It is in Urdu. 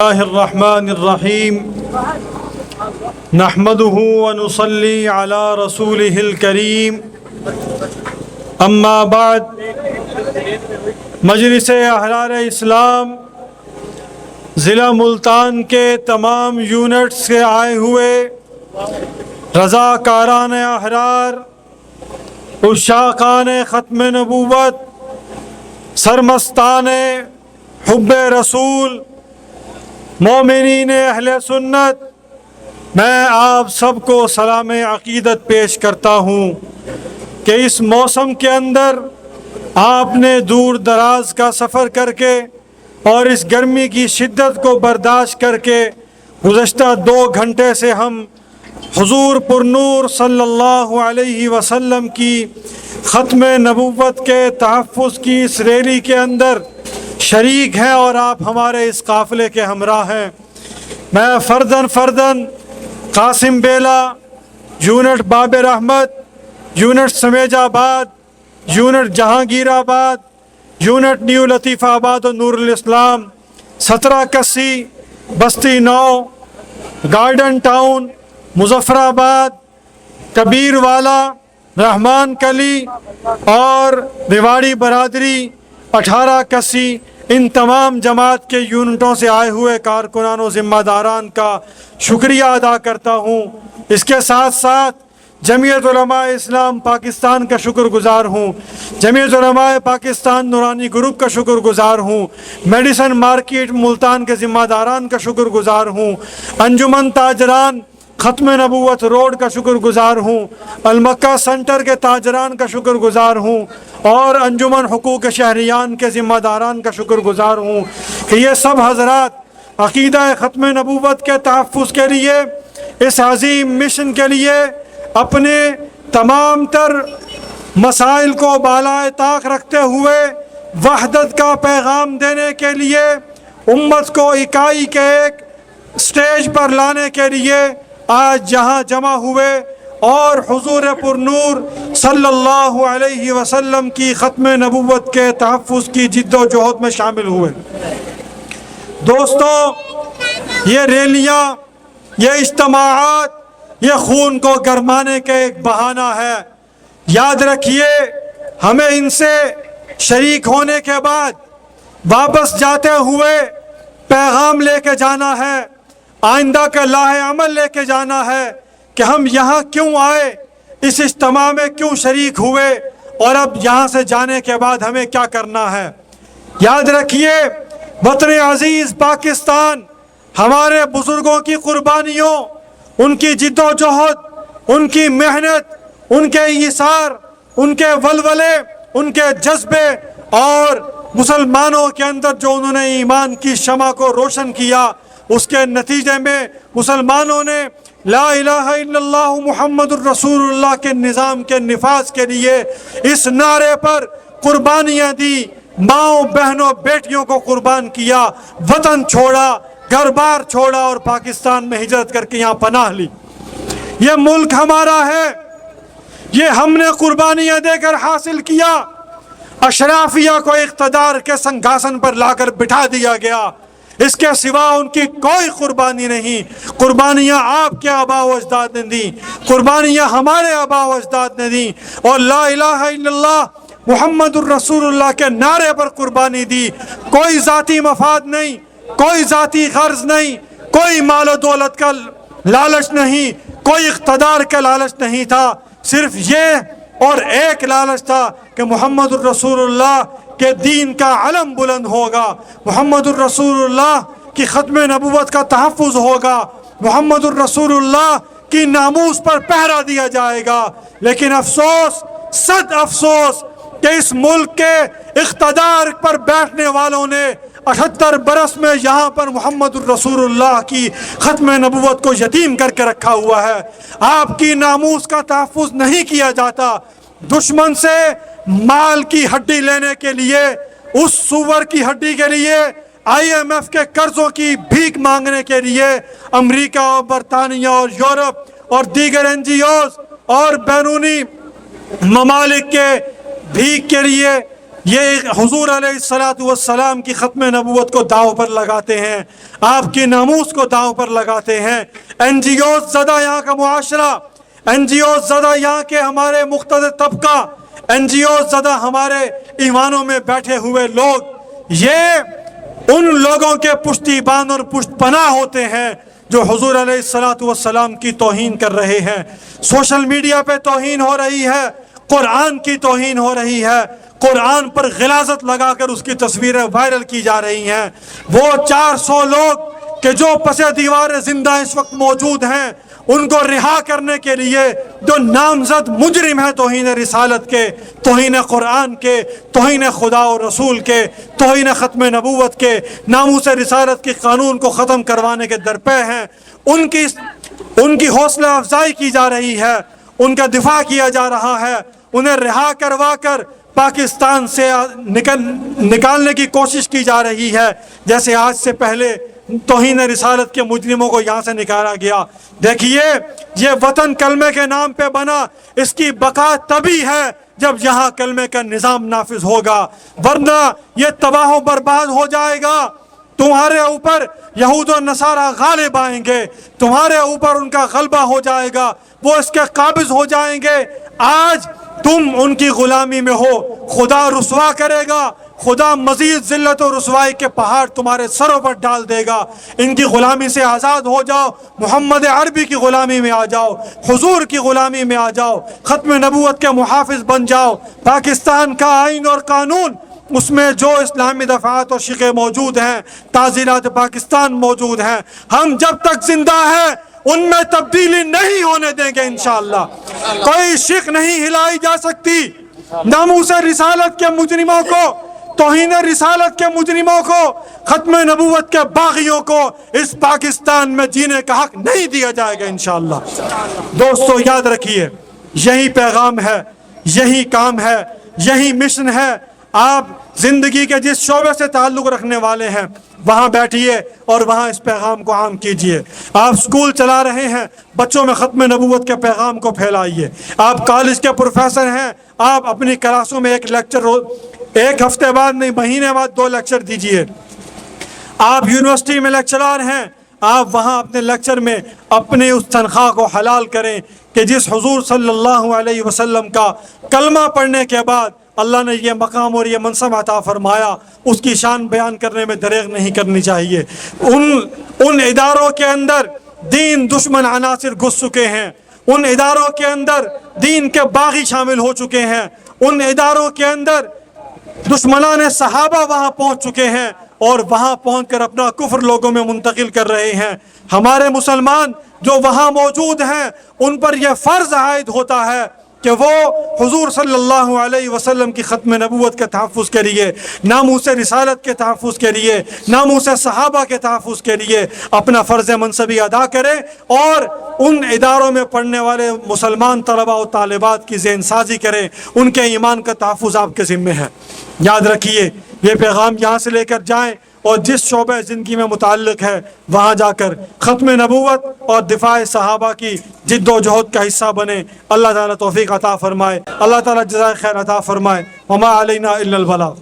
اللہ الرحمن الرحیم نحمده ونصلی علی رسولہ الکریم اما بعد مجلس احرار اسلام ضلع ملتان کے تمام یونٹس سے آئے ہوئے رضاکاران احرار، عشاقان ختم نبوت، سرمستان حب رسول، مومنین اہل سنت، میں آپ سب کو سلام عقیدت پیش کرتا ہوں کہ اس موسم کے اندر آپ نے دور دراز کا سفر کر کے اور اس گرمی کی شدت کو برداشت کر کے گزشتہ 2 گھنٹے سے ہم حضور پرنور صلی اللہ علیہ وسلم کی ختم نبوت کے تحفظ کی اس ریلی کے اندر شریک ہیں اور آپ ہمارے اس قافلے کے ہمراہ ہیں۔ میں فردن قاسم بیلا، یونٹ بابر احمد، یونٹ سمیج آباد، یونٹ جہانگیر آباد، یونٹ نیو لطیف آباد و نور الاسلام، 17 کسی، بستی 9، گارڈن ٹاؤن، مظفر آباد، کبیر والا، رحمان کلی اور ریواڑی برادری 18 کسی، ان تمام جماعت کے یونٹوں سے آئے ہوئے کارکنان و ذمہ داران کا شکریہ ادا کرتا ہوں۔ اس کے ساتھ ساتھ جمعیت علماء اسلام پاکستان کا شکر گزار ہوں، جمعیت علماء پاکستان نورانی گروپ کا شکر گزار ہوں، میڈیسن مارکیٹ ملتان کے ذمہ داران کا شکر گزار ہوں، انجمن تاجران ختم نبوت روڈ کا شکر گزار ہوں، المکہ سنٹر کے تاجران کا شکر گزار ہوں اور انجمن حقوق شہریان کے ذمہ داران کا شکر گزار ہوں کہ یہ سب حضرات عقیدہ ختم نبوت کے تحفظ کے لیے، اس عظیم مشن کے لیے اپنے تمام تر مسائل کو بالائے طاق رکھتے ہوئے وحدت کا پیغام دینے کے لیے، امت کو اکائی کے ایک سٹیج پر لانے کے لیے آج یہاں جمع ہوئے اور حضور پرنور صلی اللہ علیہ وسلم کی ختم نبوت کے تحفظ کی جد و جہد میں شامل ہوئے۔ دوستو، یہ ریلیاں، یہ اجتماعات، یہ خون کو گرمانے کا ایک بہانہ ہے۔ یاد رکھیے، ہمیں ان سے شریک ہونے کے بعد واپس جاتے ہوئے پیغام لے کے جانا ہے، آئندہ کا لاہ عمل لے کے جانا ہے کہ ہم یہاں کیوں آئے، اس اجتماع میں کیوں شریک ہوئے اور اب یہاں سے جانے کے بعد ہمیں کیا کرنا ہے۔ یاد رکھیے، وطن عزیز پاکستان ہمارے بزرگوں کی قربانیوں، ان کی جد و جہد، ان کی محنت، ان کے ایثار، ان کے ولولے، ان کے جذبے اور مسلمانوں کے اندر جو انہوں نے ایمان کی شمع کو روشن کیا، اس کے نتیجے میں مسلمانوں نے لا الہ الا اللہ محمد الرسول اللہ کے نظام کے نفاذ کے لیے اس نعرے پر قربانیاں دی، ماؤں بہنوں بیٹیوں کو قربان کیا، وطن چھوڑا، گھر بار چھوڑا اور پاکستان میں ہجرت کر کے یہاں پناہ لی۔ یہ ملک ہمارا ہے، یہ ہم نے قربانیاں دے کر حاصل کیا۔ اشرافیہ کو اقتدار کے سنگھاسن پر لا کر بٹھا دیا گیا، اس کے سوا ان کی کوئی قربانی نہیں۔ قربانیاں آپ کے آباء و اجداد نے دی، قربانیاں ہمارے آباء و اجداد نے دی اور لا الہ الا اللہ محمد الرسول اللہ کے نعرے پر قربانی دی۔ کوئی ذاتی مفاد نہیں، کوئی ذاتی غرض نہیں، کوئی مال و دولت کا لالچ نہیں، کوئی اقتدار کا لالچ نہیں تھا، صرف یہ اور ایک لالچ تھا کہ محمد الرسول اللہ کہ دین کا علم بلند ہوگا، محمد الرسول اللہ کی ختم نبوت کا تحفظ ہوگا، محمد الرسول اللہ کی ناموس پر پہرا دیا جائے گا۔ لیکن افسوس، صد افسوس کہ اس ملک کے اقتدار پر بیٹھنے والوں نے 78 برس میں یہاں پر محمد الرسول اللہ کی ختم نبوت کو یتیم کر کے رکھا ہوا ہے۔ آپ کی ناموس کا تحفظ نہیں کیا جاتا، دشمن سے مال کی ہڈی لینے کے لیے، اس سور کی ہڈی کے لیے، IMF کے قرضوں کی بھیک مانگنے کے لیے امریکہ اور برطانیہ اور یورپ اور دیگر NGOs اور بیرونی ممالک کے بھیک کے لیے یہ حضور علیہ الصلوۃ والسلام کی ختم نبوت کو داؤ پر لگاتے ہیں، آپ کی ناموس کو داؤ پر لگاتے ہیں۔ این جی اوز زدہ یہاں کا معاشرہ، این جی اوز زدہ یہاں کے ہمارے مقتدر طبقہ، این جی اوز زدہ ہمارے ایوانوں میں بیٹھے ہوئے لوگ، یہ ان لوگوں کے پشتیبان اور پشت پناہ ہوتے ہیں جو حضور علیہ الصلوۃ والسلام کی توہین کر رہے ہیں۔ سوشل میڈیا پہ توہین ہو رہی ہے، قرآن کی توہین ہو رہی ہے، قرآن پر غلاظت لگا کر اس کی تصویریں وائرل کی جا رہی ہیں۔ وہ 400 لوگ کہ جو پس دیوار زندہ اس وقت موجود ہیں، ان کو رہا کرنے کے لیے جو نامزد مجرم ہیں توہین رسالت کے، توہین قرآن کے، توہین خدا و رسول کے، توہین ختم نبوت کے، ناموس رسالت کے قانون کو ختم کروانے کے درپے ہیں، ان کی حوصلہ افزائی کی جا رہی ہے، ان کا دفاع کیا جا رہا ہے، انہیں رہا کروا کر پاکستان سے نکالنے کی کوشش کی جا رہی ہے، جیسے آج سے پہلے توہین رسالت کے مجرموں کو یہاں سے نکالا گیا۔ دیکھیے، یہ وطن کلمے کے نام پہ بنا، اس کی بقا تبھی ہے جب یہاں کلمے کا نظام نافذ ہوگا، ورنہ یہ تباہ و برباد ہو جائے گا۔ تمہارے اوپر یہود و نصارہ غالب آئیں گے، تمہارے اوپر ان کا غلبہ ہو جائے گا، وہ اس کے قابض ہو جائیں گے۔ آج تم ان کی غلامی میں ہو، خدا رسوا کرے گا، خدا مزید ذلت و رسوائی کے پہاڑ تمہارے سروں پر ڈال دے گا۔ ان کی غلامی سے آزاد ہو جاؤ، محمد عربی کی غلامی میں آ جاؤ، حضور کی غلامی میں آ جاؤ، ختم نبوت کے محافظ بن جاؤ۔ پاکستان کا آئین اور قانون، اس میں جو اسلامی دفعات اور شقیں موجود ہیں، تعزیرات پاکستان موجود ہیں، ہم جب تک زندہ ہیں ان میں تبدیلی نہیں ہونے دیں گے انشاءاللہ۔ کوئی شق نہیں ہلائی جا سکتی۔ ناموس رسالت کے مجرموں کو، توہین رسالت کے مجرموں کو، ختم نبوت کے باغیوں کو اس پاکستان میں جینے کا حق نہیں دیا جائے گا انشاءاللہ۔ دوستو یاد رکھیے، یہی پیغام ہے، یہی کام ہے، یہی مشن ہے۔ آپ زندگی کے جس شعبے سے تعلق رکھنے والے ہیں وہاں بیٹھیے اور وہاں اس پیغام کو عام کیجئے۔ آپ سکول چلا رہے ہیں، بچوں میں ختم نبوت کے پیغام کو پھیلائیے۔ آپ کالج کے پروفیسر ہیں، آپ اپنی کلاسوں میں ایک لیکچر ایک ہفتے بعد نہیں، مہینے بعد 2 لیکچر دیجئے۔ آپ یونیورسٹی میں لیکچرار ہیں، آپ وہاں اپنے لیکچر میں اپنے اس تنخواہ کو حلال کریں کہ جس حضور صلی اللہ علیہ وسلم کا کلمہ پڑھنے کے بعد اللہ نے یہ مقام اور یہ منصب عطا فرمایا، اس کی شان بیان کرنے میں دریغ نہیں کرنی چاہیے۔ ان اداروں کے اندر دین دشمن عناصر گھس چکے ہیں، ان اداروں کے اندر دین کے باغی شامل ہو چکے ہیں، ان اداروں کے اندر دشمنان صحابہ وہاں پہنچ چکے ہیں اور وہاں پہنچ کر اپنا کفر لوگوں میں منتقل کر رہے ہیں۔ ہمارے مسلمان جو وہاں موجود ہیں ان پر یہ فرض عائد ہوتا ہے کہ وہ حضور صلی اللہ علیہ وسلم کی ختم نبوت کے تحفظ کے لیے، ناموس رسالت کے تحفظ کے لیے، ناموس صحابہ کے تحفظ کے لیے اپنا فرض منصبی ادا کریں اور ان اداروں میں پڑھنے والے مسلمان طلباء و طالبات کی ذہن سازی کریں، ان کے ایمان کا تحفظ آپ کے ذمہ ہے۔ یاد رکھیے، یہ پیغام یہاں سے لے کر جائیں اور جس شعبہ زندگی میں متعلق ہے وہاں جا کر ختم نبوت اور دفاع صحابہ کی جد و جہد کا حصہ بنے۔ اللہ تعالیٰ توفیق عطا فرمائے، اللہ تعالیٰ جزائے خیر عطا فرمائے۔ وما علینا الا البلاغ۔